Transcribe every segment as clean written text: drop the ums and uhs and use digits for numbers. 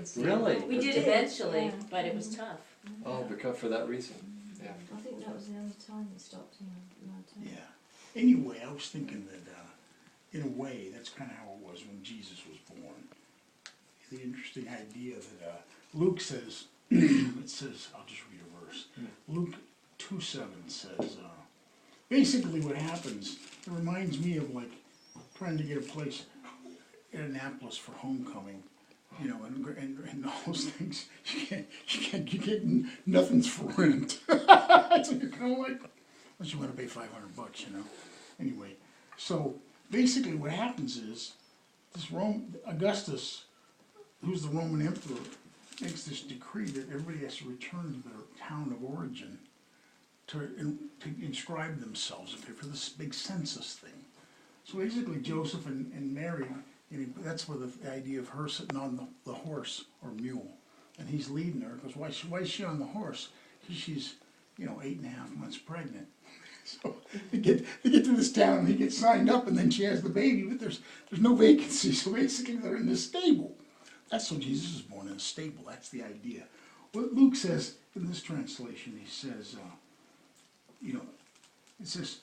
kids. Really? We did eventually, but it was tough. Oh, because for that reason. Yeah. I think that was the only time they stopped in our Yeah. Anyway, I was thinking that, in a way, that's kind of how it was when Jesus was born. The interesting idea that Luke says, it says, I'll just read a verse. Luke 2:7 says, basically what happens, it reminds me of like trying to get a place in Annapolis for homecoming, you know, and all those things. You get nothing's for rent. So you're kind of like, unless you want to pay $500, you know. Anyway, so basically what happens is this Augustus, who's the Roman emperor, makes this decree that everybody has to return to their town of origin to inscribe themselves and pay for this big census thing. So basically Joseph and Mary, that's where the idea of her sitting on the horse or mule, and he's leading her, because why is she on the horse? Because she's, 8.5 months pregnant. So they get to this town, and he gets signed up, and then she has the baby, but there's no vacancy, so basically they're in this stable. That's so Jesus is born in a stable, that's the idea. What Luke says in this translation, he says, it says,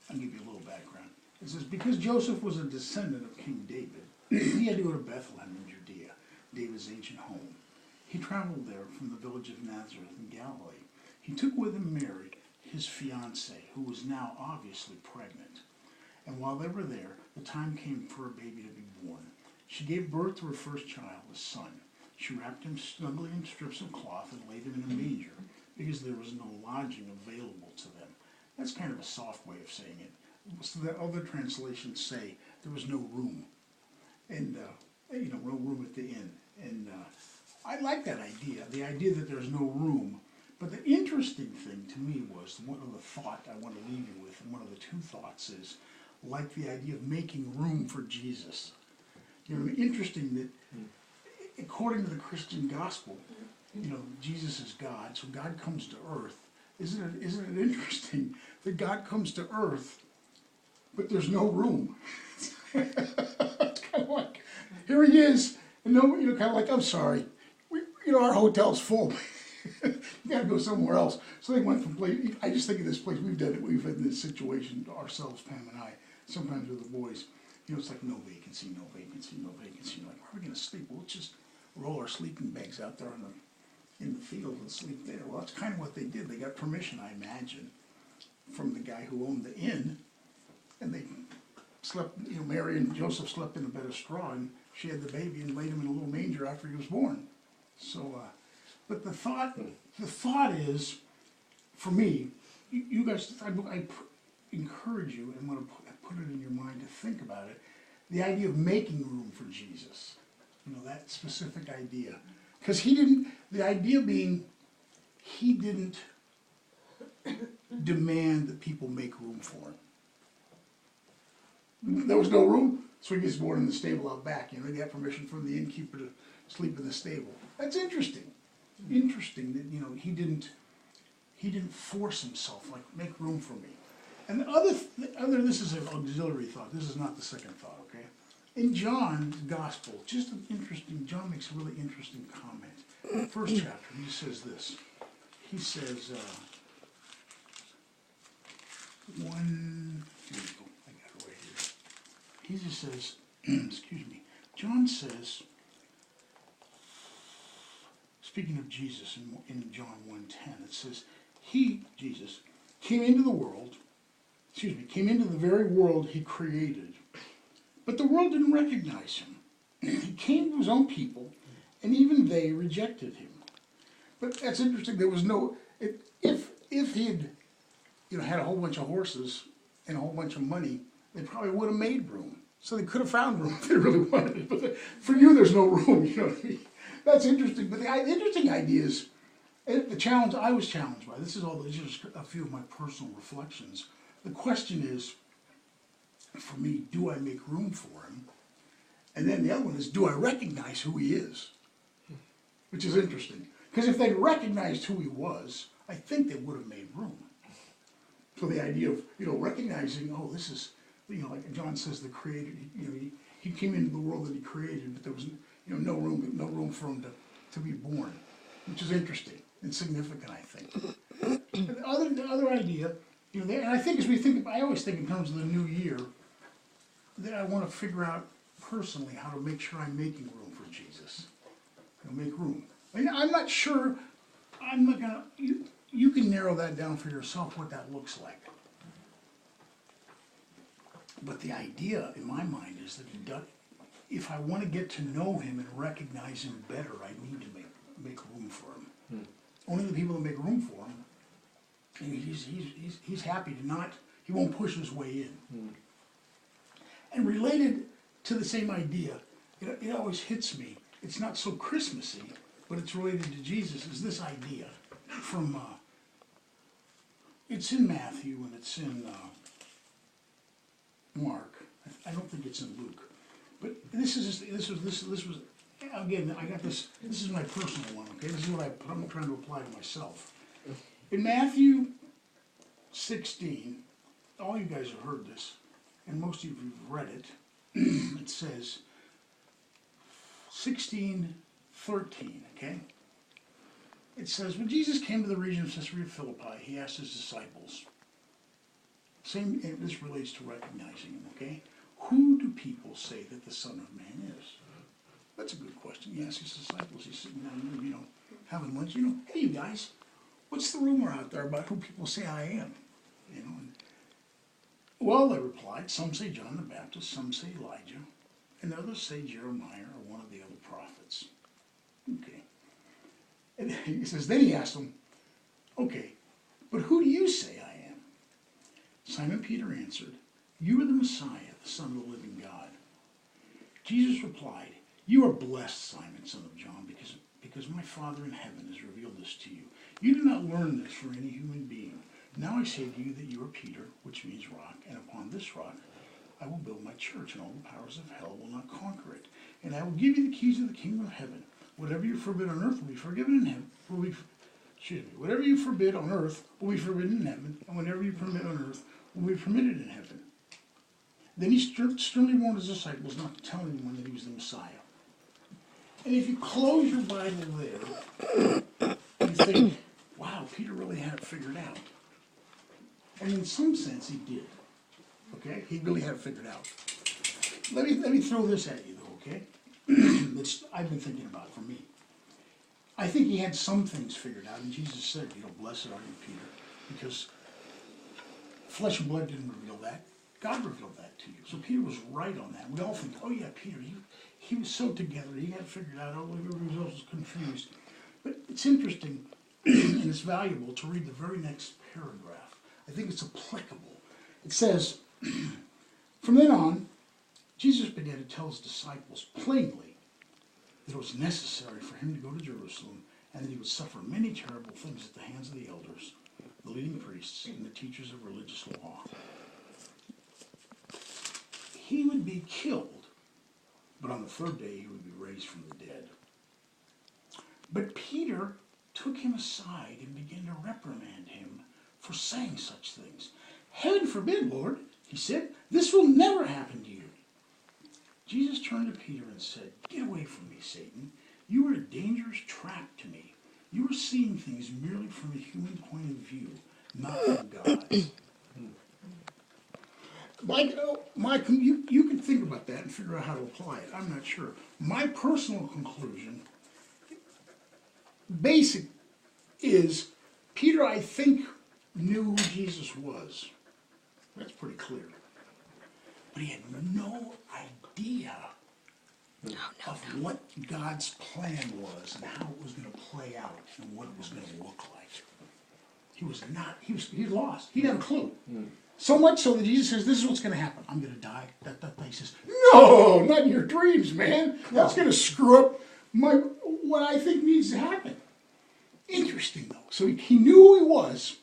I'll give you a little background. It says, because Joseph was a descendant of King David, he had to go to Bethlehem in Judea, David's ancient home. He traveled there from the village of Nazareth in Galilee. He took with him Mary, his fiancée, who was now obviously pregnant. And while they were there, the time came for a baby to be born. She gave birth to her first child, a son. She wrapped him snugly in strips of cloth and laid him in a manger, because there was no lodging available to them. That's kind of a soft way of saying it. So that other translations say there was no room, and no room at the inn. And I like that idea, the idea that there's no room. But the interesting thing to me was, one of the thought I want to leave you with, and one of the two thoughts is, like the idea of making room for Jesus. Interesting that according to the Christian gospel, Jesus is God, so God comes to earth. Isn't it interesting that God comes to earth, but there's no room? It's kind of like, here he is, and kind of like, I'm sorry, our hotel's full. You got to go somewhere else. So they went from place. I just think of this place. We've done it. We've had this situation ourselves, Pam and I, sometimes with the boys. It's like no vacancy, no vacancy, no vacancy. You're like, where are we going to sleep? Well, let's just roll our sleeping bags out there in the field and sleep there. Well, that's kind of what they did. They got permission, I imagine, from the guy who owned the inn, and they slept. Mary and Joseph slept in a bed of straw, and she had the baby and laid him in a little manger after he was born. So, but the thought is, for me, you guys, I encourage you and want to put it in your mind to think about it, the idea of making room for Jesus, that specific idea. Because the idea being, he didn't demand that people make room for him. There was no room, so he gets born in the stable out back. He got permission from the innkeeper to sleep in the stable. That's interesting. Interesting that, he didn't force himself, like, make room for me. And the other, this is an auxiliary thought. This is not the second thought, okay? In John's gospel, just an interesting, John makes a really interesting comment. First chapter, he says this. He says, here we go, I got it right here. He just says, excuse me, John says, speaking of Jesus in John 1:10, it says, he, Jesus, came into the very world he created. But the world didn't recognize him. He came to his own people, and even they rejected him. But that's interesting. There was no, if he had, had a whole bunch of horses and a whole bunch of money, they probably would have made room. So they could have found room if they really wanted it. But for you, there's no room. You know what I mean? That's interesting. But the interesting idea is, the challenge I was challenged by. These are just a few of my personal reflections. The question is, for me, do I make room for him? And then the other one is, do I recognize who he is? Which is interesting. Because if they recognized who he was, I think they would have made room. So the idea of, recognizing, oh, this is, like John says, the creator, he came into the world that he created, but there was, no room for him to be born, which is interesting and significant, I think. The other idea, and I think as we think, I always think in terms of the new year, that I want to figure out personally how to make sure I'm making room for Jesus. Make room. I mean, I'm not sure, I'm not gonna, you can narrow that down for yourself what that looks like. But the idea in my mind is that if I want to get to know him and recognize him better, I need to make room for him. Only the people that make room for him, and he's happy to not, he won't push his way in. And related to the same idea, it always hits me. It's not so Christmassy, but it's related to Jesus, is this idea from, it's in Matthew and it's in Mark. I don't think it's in Luke. But this was, again, I got this is my personal one, okay? This is what I'm trying to apply to myself. In Matthew 16, all you guys have heard this, and most of you have read it, it says, 16:13, okay? It says, when Jesus came to the region of Caesarea Philippi, he asked his disciples, this relates to recognizing him, okay? Who do people say that the Son of Man is? That's a good question. He asked his disciples, he's sitting down, having lunch, hey you guys, what's the rumor out there about who people say I am? Well, they replied, some say John the Baptist, some say Elijah, and others say Jeremiah or one of the other prophets. Okay. And he says, then he asked them, okay, but who do you say I am? Simon Peter answered, you are the Messiah, the Son of the living God. Jesus replied, you are blessed, Simon, son of John, because my Father in heaven has revealed this to you. You did not learn this from any human being. Now I say to you that you are Peter, which means rock, and upon this rock I will build my church, and all the powers of hell will not conquer it. And I will give you the keys of the kingdom of heaven. Whatever you forbid on earth will be forgiven in heaven. Whatever you forbid on earth will be forbidden in heaven, and whatever you permit on earth will be permitted in heaven. Then he sternly warned his disciples not to tell anyone that he was the Messiah. And if you close your Bible there, you think, wow, Peter really had it figured out. And in some sense, he did. Okay? He really had it figured out. Let me throw this at you, though, okay? I've been thinking about for me. I think he had some things figured out, and Jesus said, blessed are you, Peter, because flesh and blood didn't reveal that. God revealed that to you. So Peter was right on that. We all think, oh yeah, Peter, he was so together, he had it figured out, everybody else was confused. But it's interesting, and it's valuable to read the very next paragraph. I think it's applicable. It says, from then on, Jesus began to tell his disciples plainly that it was necessary for him to go to Jerusalem and that he would suffer many terrible things at the hands of the elders, the leading priests, and the teachers of religious law. He would be killed, but on the third day he would be raised from the dead. But Peter took him aside and began to reprimand him for saying such things. Heaven forbid, Lord, he said, this will never happen to you. Jesus turned to Peter and said, get away from me, Satan. You are a dangerous trap to me. You are seeing things merely from a human point of view, not from God's. You can think about that and figure out how to apply it. I'm not sure. My personal conclusion, basic, is Peter, I think, knew who Jesus was. That's pretty clear. But he had no idea of what God's plan was and how it was going to play out and what it was going to look like. He was lost. He didn't have a clue. So much so that Jesus says, this is what's going to happen. I'm going to die. He says, no, not in your dreams, man. That's going to screw up what I think needs to happen. Interesting, though. So he knew who he was,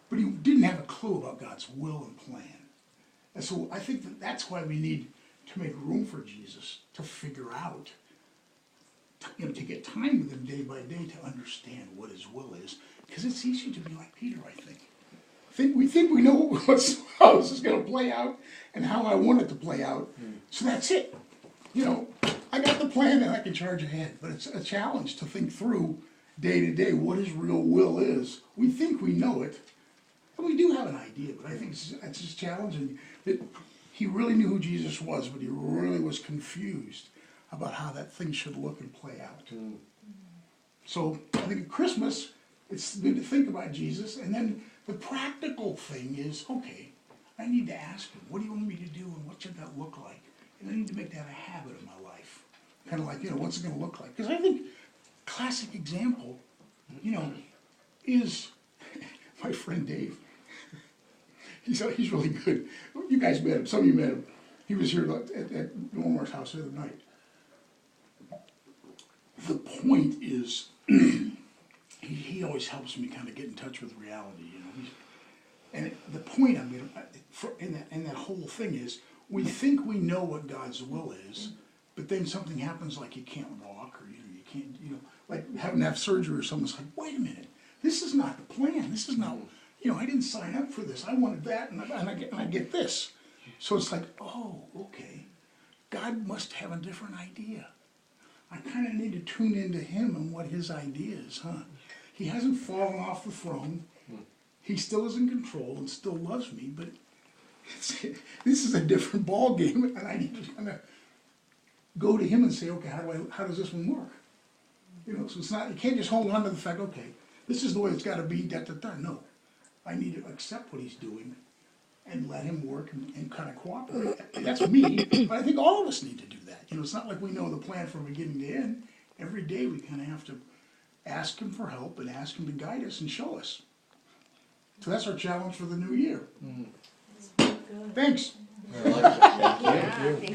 but he didn't have a clue about God's will and plan. And so I think that's why we need to make room for Jesus, to figure out, to get time with him day by day to understand what his will is. Because it's easy to be like Peter, I think. We think we know how this is going to play out and how I want it to play out. So that's it. I got the the plan, then I can charge ahead. But it's a challenge to think through day to day what his real will is. We think we know it, and we do have an idea, but I think it's just challenging. That he really knew who Jesus was, but he really was confused about how that thing should look and play out. So I think at Christmas, it's good to think about Jesus, and then the practical thing is, okay, I need to ask him, what do you want me to do, and what should that look like? And I need to make that a habit of my life. Kind of like, what's it going to look like? Because I think classic example, is my friend Dave. He's really good. You guys met him. Some of you met him. He was here at Normar's house the other night. The point is, he always helps me kind of get in touch with reality, And the point I'm in that whole thing is, we think we know what God's will is, but then something happens like you can't walk, or you can't, like having to have surgery, or someone's like, wait a minute, this is not the plan. This is not, I didn't sign up for this. I wanted that, and I get this. So it's like, oh, okay, God must have a different idea. I kind of need to tune into him and what his idea is, He hasn't fallen off the throne. He still is in control and still loves me, but this is a different ball game, and I need to kind of go to him and say, okay, how does this one work? So it's not, you can't just hold on to the fact, okay, this is the way it's got to be, No, I need to accept what he's doing and let him work and kind of cooperate. That's me, but I think all of us need to do that. It's not like we know the plan from beginning to end. Every day we kind of have to ask him for help and ask him to guide us and show us. So that's our challenge for the new year. Good. Thanks. I like that. Thank you. Yeah,